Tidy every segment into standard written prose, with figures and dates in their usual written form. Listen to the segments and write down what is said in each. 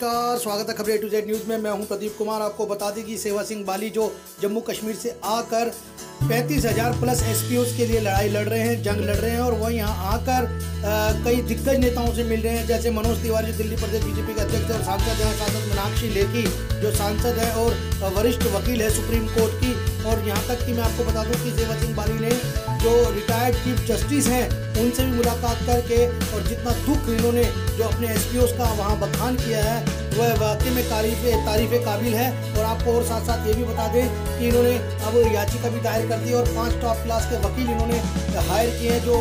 नमस्कार, स्वागत है खबर A to Z न्यूज़ में। मैं हूं प्रदीप कुमार। आपको बता दें कि सेवा सिंह बाली जो जम्मू कश्मीर से आकर 35,000 प्लस एसपीओस के लिए लड़ाई लड़ रहे हैं, जंग लड़ रहे हैं और वह यहाँ आकर कई दिग्गज नेताओं से मिल रहे हैं, जैसे मनोज तिवारी जो दिल्ली प्रदेश बीजेपी के अध्यक्ष और सांसद हैं, सांसद मीनाक्षी लेखी जो सांसद है और वरिष्ठ वकील है सुप्रीम कोर्ट की। और यहाँ तक कि मैं आपको बता दूँ कि सेवा सिंह बाली ने जो रिटायर्ड चीफ जस्टिस हैं उनसे भी मुलाकात करके और जितना दुख इन्होंने जो अपने एसपीओस का वहाँ बखान किया है वह वाकई में तारीफ़ काबिल है। और आपको और साथ साथ ये भी बता दें कि इन्होंने अब याचिका भी दायर कर दी और 5 टॉप क्लास के वकील इन्होंने हायर किए हैं जो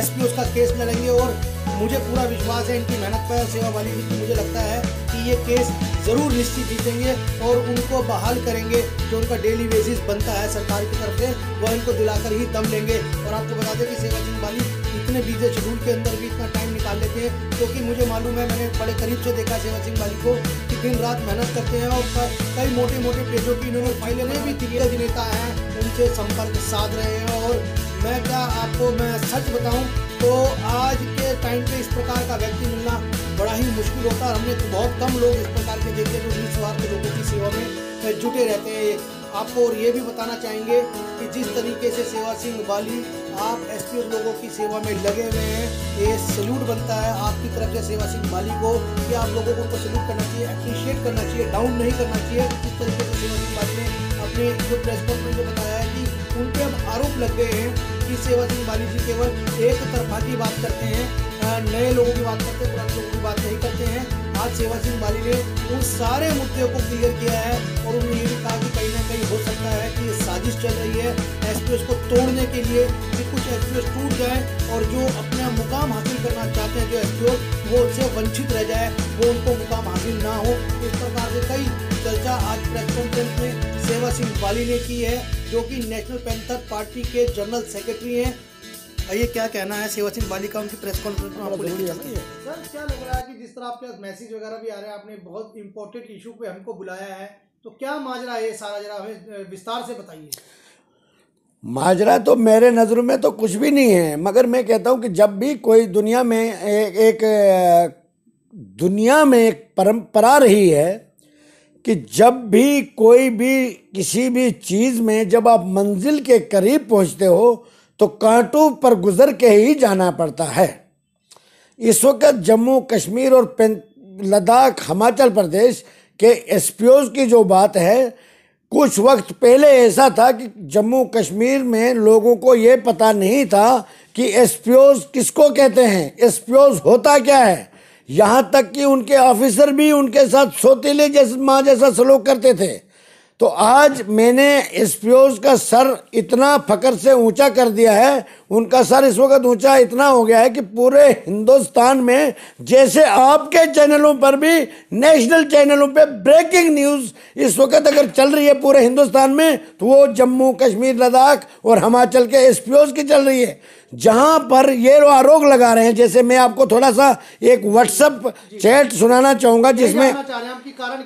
एसपीओस का केस लड़ेंगे। और मुझे पूरा विश्वास है इनकी मेहनत पर, सेवा बाली जी की। मुझे लगता है कि ये केस ज़रूर निश्चित जीतेंगे और उनको बहाल करेंगे। जो उनका डेली बेसिस बनता है सरकार की तरफ से वह इनको दिलाकर ही दम लेंगे। और आपको बता दें कि सेवा सिंह बाली इतने बिजी शेड्यूल के अंदर भी इतना टाइम निकाल लेते हैं, क्योंकि मुझे मालूम है, मैंने बड़े करीब से देखा सेवा सिंह बाली को कि दिन रात मेहनत करते हैं और कई मोटे मोटे पेजों की इन्होंने फाइलें भी दिग्गज नेता हैं उनसे संपर्क साध रहे हैं। और मैं सच बताऊं तो आज के टाइम पे इस प्रकार का व्यक्ति मिलना बड़ा ही मुश्किल होता है। हमने तो बहुत कम लोग इस प्रकार के देखे जो निस्वार्थ लोगों की सेवा में जुटे रहते हैं। आपको और ये भी बताना चाहेंगे कि जिस तरीके से सेवा सिंह बाली आप एसपीओ लोगों की सेवा में लगे हुए हैं, ये सैल्यूट बनता है आपकी तरफ से सेवा सिंह बाली को कि आप लोगों को सैल्यूट करना चाहिए, अप्रिशिएट करना चाहिए, डाउन नहीं करना चाहिए। जिस तरीके से सेवा सिंह बाली ने अपने जो प्रेस कॉन्फ्रेंस में बताया है कि उन पर अब आरोप लग गए हैं कि सेवा सिंह बाली जी केवल एक तरफा की बात करते हैं, नए लोगों की बात करते हैं, पुराने लोगों की बात नहीं करते हैं। आज सेवा सिंह बाली ने उन सारे मुद्दों को क्लियर किया है और उन्होंने ये भी कहा कि कहीं ना कहीं हो सकता है कि ये साजिश चल रही है एसपीओस को तोड़ने के लिए, कि कुछ एसपीओस टूट जाए और जो अपना मुकाम हासिल करना चाहते हैं जो एसपीओ वो उससे वंचित रह जाए, वो उनको मुकाम हासिल ना हो। इस प्रकार से कई चर्चा आज प्रेस कॉन्फ्रेंस में सेवा सिंह बाली ने की है, जो कि नेशनल पैंथर पार्टी के जनरल सेक्रेटरी हैं। ये क्या कहना है सेवा सिंह बाली का उनकी प्रेस कॉन्फ्रेंस में आपको लेके चलती है? सर, क्या लग रहा है कि जिस तरह आपके पास मैसेज वगैरह भी आ रहे हैं, आपने बहुत इंपॉर्टेंट इशू पे हमको बुलाया है, तो क्या माजरा है ये सारा, जरा हमें विस्तार से बताइए। माजरा तो मेरे नज़रों में तो कुछ भी नहीं है, मगर मैं कहता हूँ कि जब भी कोई दुनिया में एक परंपरा रही है कि जब भी कोई भी किसी भी चीज़ में जब आप मंजिल के करीब पहुँचते हो तो कांटों पर गुजर के ही जाना पड़ता है। इस वक्त जम्मू कश्मीर और लद्दाख हिमाचल प्रदेश के एसपीओज की जो बात है, कुछ वक्त पहले ऐसा था कि जम्मू कश्मीर में लोगों को ये पता नहीं था कि एसपीओज किसको कहते हैं, एसपीओज होता क्या है। यहाँ तक कि उनके ऑफिसर भी उनके साथ सौतेले माँ जैसा सलूक करते थे। तो आज मैंने एसपीओज का सर इतना फकर से ऊंचा कर दिया है, उनका सर इस वक्त ऊंचा इतना हो गया है कि पूरे हिंदुस्तान में, जैसे आपके चैनलों पर भी, नेशनल चैनलों पे ब्रेकिंग न्यूज़ इस वक्त अगर चल रही है पूरे हिंदुस्तान में, तो वो जम्मू कश्मीर लद्दाख और हिमाचल के एसपीओज की चल रही है। जहां पर ये आरोप लगा रहे हैं, जैसे मैं आपको थोड़ा सा एक व्हाट्सएप चैट सुनाना चाहूँगा जिसमें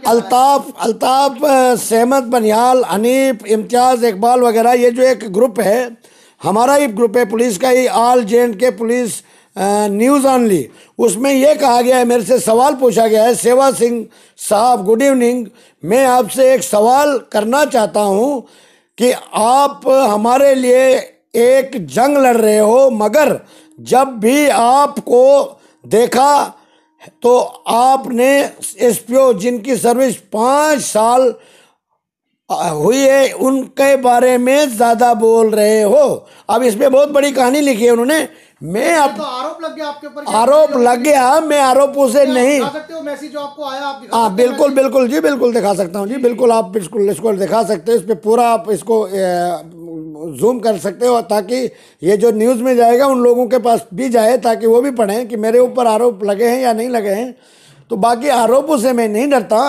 अल्ताफ सहमद बनियाल, हनीफ, इम्तियाज़, इकबाल वगैरह, ये जो एक ग्रुप है, हमारा ही ग्रुप है पुलिस का ही, all J&K police news only, उसमें यह कहा गया है, मेरे से सवाल पूछा गया है, सेवा सिंह साहब गुड इवनिंग, मैं आपसे एक सवाल करना चाहता हूं कि आप हमारे लिए एक जंग लड़ रहे हो, मगर जब भी आपको देखा तो आपने एसपीओ जिनकी सर्विस 5 साल हुई है उनके बारे में ज़्यादा बोल रहे हो। अब इसमें बहुत बड़ी कहानी लिखी है उन्होंने। तो आरोप लग गया आपके ऊपर, आरोप लग गया, मैं आरोपों से नहीं दिखा सकते हो मैसेज जो आपको आया, आप हाँ बिल्कुल जी, बिल्कुल दिखा सकता हूँ जी, बिल्कुल आप बिल्कुल इसको दिखा सकते हो, इस पर पूरा आप इसको जूम कर सकते हो ताकि ये जो न्यूज़ में जाएगा उन लोगों के पास भी जाए, ताकि वो भी पढ़ें कि मेरे ऊपर आरोप लगे हैं या नहीं लगे हैं। तो बाकी आरोपों से मैं नहीं डरता,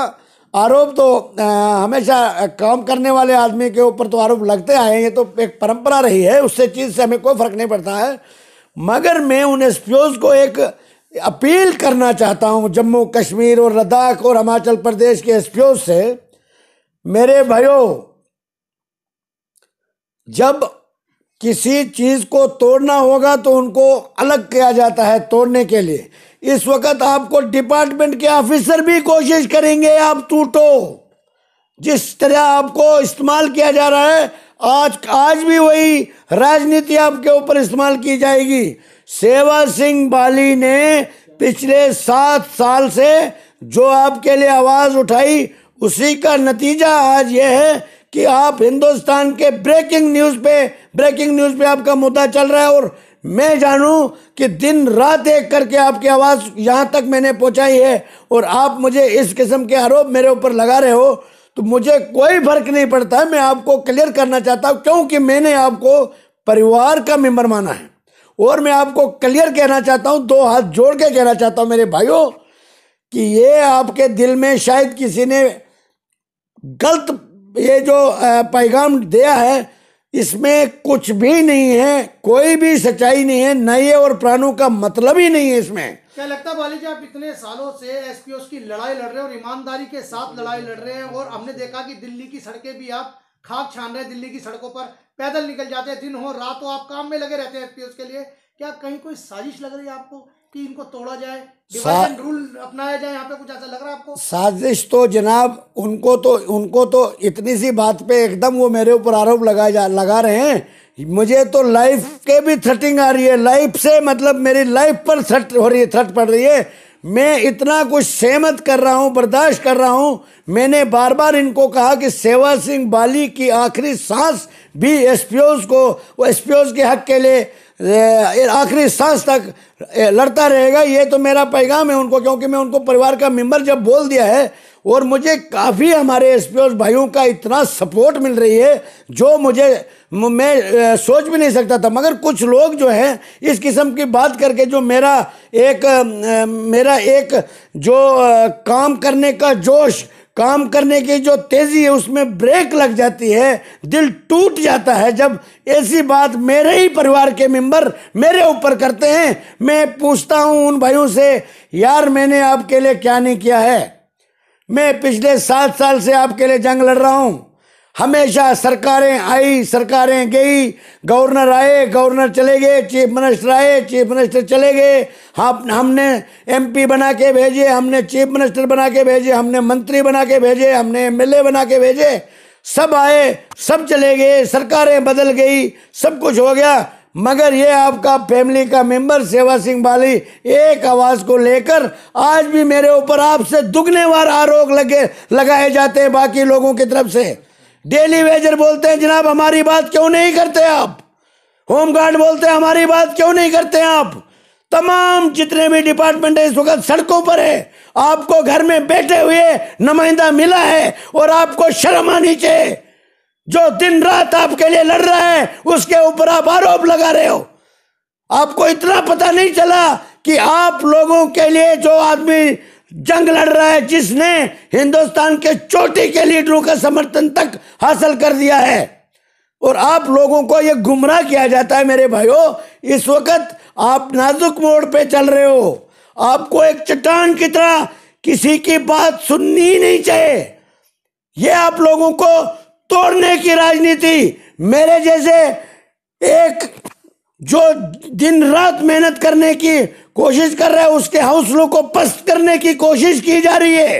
आरोप तो हमेशा काम करने वाले आदमी के ऊपर तो आरोप लगते आए हैं, ये तो एक परंपरा रही है, उससे चीज़ से हमें कोई फ़र्क नहीं पड़ता है। मगर मैं उन एसपीओज को एक अपील करना चाहता हूं, जम्मू कश्मीर और लद्दाख और हिमाचल प्रदेश के एसपीओज से, मेरे भाइयों, जब किसी चीज को तोड़ना होगा तो उनको अलग किया जाता है तोड़ने के लिए। इस वक्त आपको डिपार्टमेंट के ऑफिसर भी कोशिश करेंगे आप टूटो, जिस तरह आपको इस्तेमाल किया जा रहा है आज भी वही राजनीति आपके ऊपर इस्तेमाल की जाएगी। सेवा सिंह बाली ने पिछले 7 साल से जो आपके लिए आवाज उठाई, उसी का नतीजा आज यह है कि आप हिंदुस्तान के ब्रेकिंग न्यूज पे आपका मुद्दा चल रहा है। और मैं जानूं कि दिन रात एक करके आपकी आवाज यहां तक मैंने पहुंचाई है, और आप मुझे इस किस्म के आरोप मेरे ऊपर लगा रहे हो, तो मुझे कोई फर्क नहीं पड़ता है। मैं आपको क्लियर करना चाहता हूं, क्योंकि मैंने आपको परिवार का मेंबर माना है। और मैं आपको क्लियर कहना चाहता हूं, 2 हाथ जोड़ के कहना चाहता हूं मेरे भाइयों, कि ये आपके दिल में शायद किसी ने गलत ये जो पैगाम दिया है, इसमें कुछ भी नहीं है, कोई भी सच्चाई नहीं है, नए और पुरानों का मतलब ही नहीं है इसमें। क्या लगता है बाली जी, आप इतने सालों से एसपीओस की लड़ाई लड़ रहे हैं और ईमानदारी के साथ लड़ाई लड़ रहे हैं, और हमने देखा कि दिल्ली की सड़कें भी आप खाक छान रहे हैं, दिल्ली की सड़कों पर पैदल निकल जाते हैं, दिन हो रात हो आप काम में लगे रहते हैं एसपीओस के लिए। क्या कहीं कोई साजिश लग रही है आपको कि इनको तोड़ा जाए, डिवाइड एंड रूल अपनाया जाए, यहाँ पे कुछ ऐसा लग रहा है आपको? साजिश तो जनाब उनको तो इतनी सी बात पे एकदम वो मेरे ऊपर आरोप लगा रहे हैं। मुझे तो लाइफ के भी थ्रेटिंग आ रही है, लाइफ से मतलब मेरी लाइफ पर थ्रेट हो रही है, थ्रेट पड़ रही है। मैं इतना कुछ सहमत कर रहा हूं, बर्दाश्त कर रहा हूं। मैंने बार बार इनको कहा कि सेवा सिंह बाली की आखिरी सांस भी एसपीओस के हक के लिए आखिरी सांस तक लड़ता रहेगा। ये तो मेरा पैगाम है उनको, क्योंकि मैं उनको परिवार का मेंबर जब बोल दिया है, और मुझे काफ़ी हमारे एसपीओस भाइयों का इतना सपोर्ट मिल रही है जो मैं सोच भी नहीं सकता था। मगर कुछ लोग जो हैं इस किस्म की बात करके, जो मेरा एक जो काम करने का जोश, काम करने की जो तेजी है, उसमें ब्रेक लग जाती है, दिल टूट जाता है जब ऐसी बात मेरे ही परिवार के मेंबर मेरे ऊपर करते हैं। मैं पूछता हूं उन भाइयों से, यार मैंने आपके लिए क्या नहीं किया है? मैं पिछले 7 साल से आपके लिए जंग लड़ रहा हूं। हमेशा सरकारें आई, सरकारें गई, गवर्नर आए, गवर्नर चले गए, चीफ मिनिस्टर आए, चीफ मिनिस्टर चले गए। हमने एमपी बना के भेजे, हमने चीफ मिनिस्टर बना के भेजे, हमने मंत्री बना के भेजे, हमने एमएलए बना के भेजे। सब आए, सब चले गए, सरकारें बदल गई, सब कुछ हो गया। मगर ये आपका फैमिली का मेंबर सेवा सिंह बाली एक आवाज को लेकर आज भी मेरे ऊपर आपसे दुगने बार आरोप लगाए जाते हैं बाकी लोगों की तरफ से। डेली वेजर बोलते हैं जनाब हमारी बात क्यों नहीं करते आप, होमगार्ड बोलते हैं हमारी बात क्यों नहीं करते आप। तमाम जितने भी डिपार्टमेंट है इस वक्त सड़कों पर है। आपको घर में बैठे हुए नुमाइंदा मिला है और आपको शर्म आनी चाहिए। जो दिन रात आपके लिए लड़ रहा है उसके ऊपर आप आरोप लगा रहे हो। आपको इतना पता नहीं चला कि आप लोगों के लिए जो आदमी जंग लड़ रहा है, जिसने हिंदुस्तान के चोटी के लीडरों का समर्थन तक हासिल कर दिया है, और आप लोगों को यह गुमराह किया जाता है। मेरे भाइयों, इस वक्त आप नाजुक मोड़ पे चल रहे हो। आपको एक चट्टान की तरह किसी की बात सुननी नहीं चाहिए। यह आप लोगों को तोड़ने की राजनीति, मेरे जैसे एक जो दिन रात मेहनत करने की कोशिश कर रहा है उसके हौसलों को पस्त करने की कोशिश की जा रही है।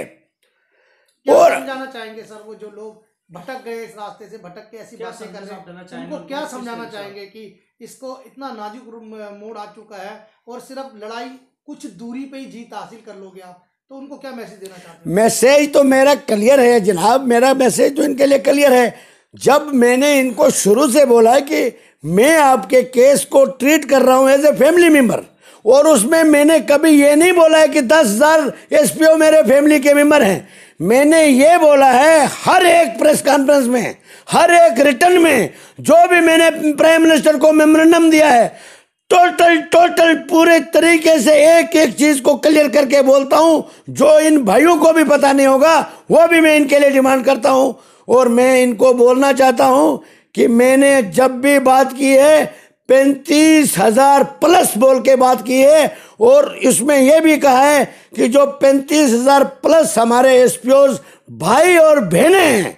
और समझाना चाहेंगे सर, वो जो लोग भटक गए इस रास्ते से, भटक के ऐसी बातें कर रहे हैं, उनको क्या समझाना चाहेंगे कि इसको इतना नाजुक मोड़ आ चुका है और सिर्फ लड़ाई कुछ दूरी पे ही जीत हासिल कर लोगे आप, तो उनको क्या मैसेज देना चाहते हैं? मैसेज तो मेरा क्लियर है जनाब, मेरा मैसेज तो इनके लिए क्लियर है। जब मैंने इनको शुरू से बोला है कि मैं आपके केस को ट्रीट कर रहा हूं एज ए फैमिली मेंबर, और उसमें मैंने कभी ये नहीं बोला है कि 10,000 एसपीओ मेरे फैमिली के मेंबर हैं। मैंने ये बोला है हर एक प्रेस कॉन्फ्रेंस में, हर एक रिटर्न में, जो भी मैंने प्राइम मिनिस्टर को मेमोरेंडम दिया है, टोटल पूरे तरीके से एक एक चीज को क्लियर करके बोलता हूं। जो इन भाइयों को भी पता नहीं होगा वो भी मैं इनके लिए डिमांड करता हूं। और मैं इनको बोलना चाहता हूं कि मैंने जब भी बात की है 35,000 प्लस बोल के बात की है, और इसमें यह भी कहा है कि जो 35,000 प्लस हमारे एसपीओज भाई और बहनें हैं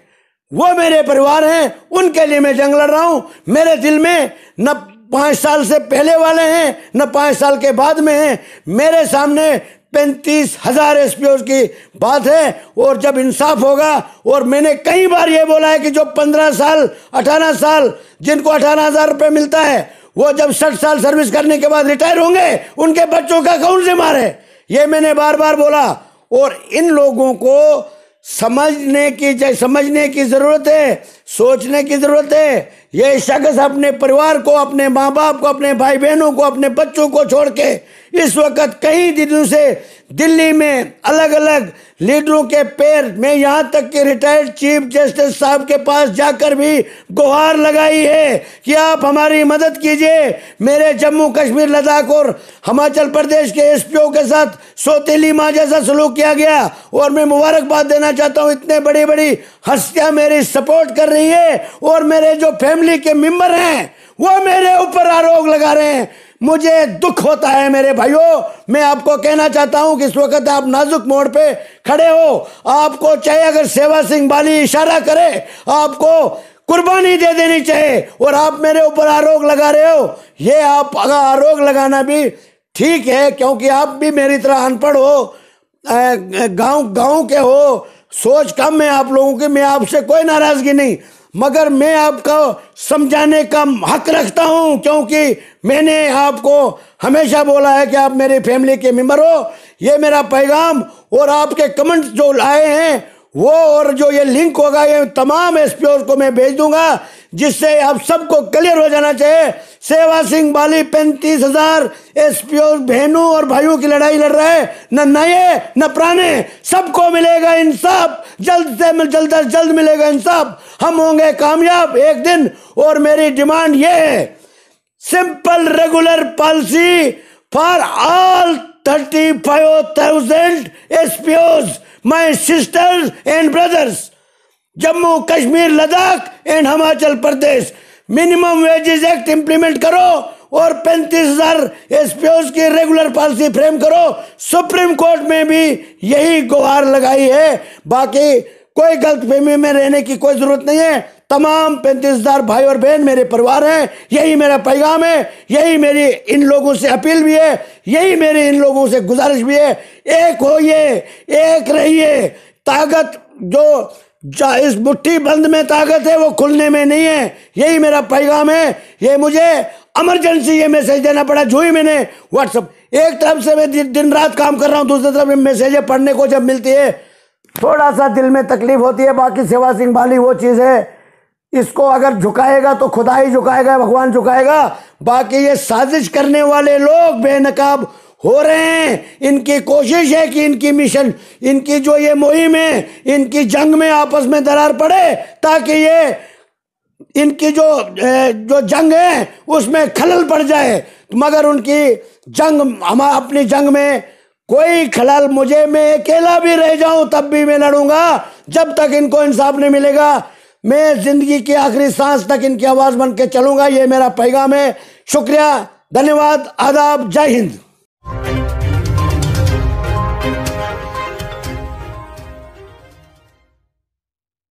वो मेरे परिवार हैं, उनके लिए मैं जंग लड़ रहा हूं। मेरे दिल में न 5 साल से पहले वाले हैं न 5 साल के बाद में हैं। मेरे सामने 35,000 एसपीओ की बात है और जब इंसाफ होगा, और मैंने कई बार ये बोला है कि जो 15 साल 18 साल जिनको 18,000 रुपये मिलता है, वो जब 60 साल सर्विस करने के बाद रिटायर होंगे, उनके बच्चों का कौन जिम्मेदार है? ये मैंने बार बार बोला। और इन लोगों को समझने की जरूरत है, सोचने की जरूरत है। ये शख्स अपने परिवार को, अपने माँ बाप को, अपने भाई बहनों को, अपने बच्चों को छोड़ के इस वक्त कई दिनों से दिल्ली में अलग अलग लीडरों के पैर में, यहां तक कि रिटायर्ड चीफ जस्टिस साहब के पास जाकर भी गुहार लगाई है कि आप हमारी मदद कीजिए। मेरे जम्मू कश्मीर लद्दाख और हिमाचल प्रदेश के एसपीओ के साथ सौतेली माँ जैसा सलूक किया गया। और मैं मुबारकबाद देना चाहता हूं, इतने बड़ी बड़ी हस्तियां मेरी सपोर्ट कर रही है और मेरे जो फैमिली के मेंबर हैं वो मेरे ऊपर आरोप लगा रहे हैं। मुझे दुख होता है मेरे भाइयों। मैं आपको कहना चाहता हूं कि इस वक्त आप नाजुक मोड़ पे खड़े हो। आपको चाहे अगर सेवा सिंह बाली इशारा करे, आपको कुर्बानी दे देनी चाहिए, और आप मेरे ऊपर आरोप लगा रहे हो। ये आप आरोप लगाना भी ठीक है, क्योंकि आप भी मेरी तरह अनपढ़ हो, गांव के हो, सोच कम है आप लोगों की। मैं आपसे कोई नाराजगी नहीं, मगर मैं आपको समझाने का हक रखता हूं, क्योंकि मैंने आपको हमेशा बोला है कि आप मेरी फैमिली के मेंबर हो। ये मेरा पैगाम और आपके कमेंट्स जो आए हैं वो, और जो ये लिंक होगा, ये तमाम एसपीओ को मैं भेज दूंगा, जिससे आप सबको क्लियर हो जाना चाहिए। सेवा सिंह बाली 35,000 एसपीओ बहनों और भाइयों की लड़ाई लड़ रहा है, न नए न पुराने, सबको मिलेगा इंसाफ। जल्द से जल्द मिलेगा इंसाफ। हम होंगे कामयाब एक दिन। और मेरी डिमांड ये है, simple regular policy for all 35,000 SPO, my sister's and brothers, Jammu Kashmir Ladakh and Himachal Pradesh. Minimum wages act implement करो और 35,000 एसपीओ की रेगुलर पॉलिसी फ्रेम करो। सुप्रीम कोर्ट में भी यही गुहार लगाई है। बाकी कोई गलतफहमी में रहने की कोई जरूरत नहीं है। तमाम 35,000 भाई और बहन मेरे परिवार हैं। यही मेरा पैगाम है, यही मेरी इन लोगों से अपील भी है, यही मेरी इन लोगों से गुजारिश भी है। एक होइए, एक रहिए। ताकत जो इस मुट्ठी बंद में ताकत है, वो खुलने में नहीं है। यही मेरा पैगाम है। ये मुझे इमरजेंसी ये मैसेज देना पड़ा, जो ही मैंने व्हाट्सएप, एक तरफ से मैं दिन रात काम कर रहा हूँ, दूसरी तरफ मैसेजें पढ़ने को जब मिलती है थोड़ा सा दिल में तकलीफ होती है। बाकी सेवा सिंह बाली वो चीज़ है, इसको अगर झुकाएगा तो खुदा ही झुकाएगा, भगवान झुकाएगा। बाकी ये साजिश करने वाले लोग बेनकाब हो रहे हैं। इनकी कोशिश है कि इनकी मिशन, इनकी जो ये मुहिम है, इनकी जंग में आपस में दरार पड़े, ताकि ये इनकी जो जंग है उसमें खलल पड़ जाए। मगर उनकी जंग, हम अपनी जंग में कोई खलल, मुझे, मैं अकेला भी रह जाऊं तब भी मैं लड़ूंगा जब तक इनको इंसाफ नहीं मिलेगा। मैं जिंदगी की आखिरी सांस तक इनकी आवाज बन के चलूंगा। ये मेरा पैगाम है। शुक्रिया, धन्यवाद, आदाब, जय हिंद।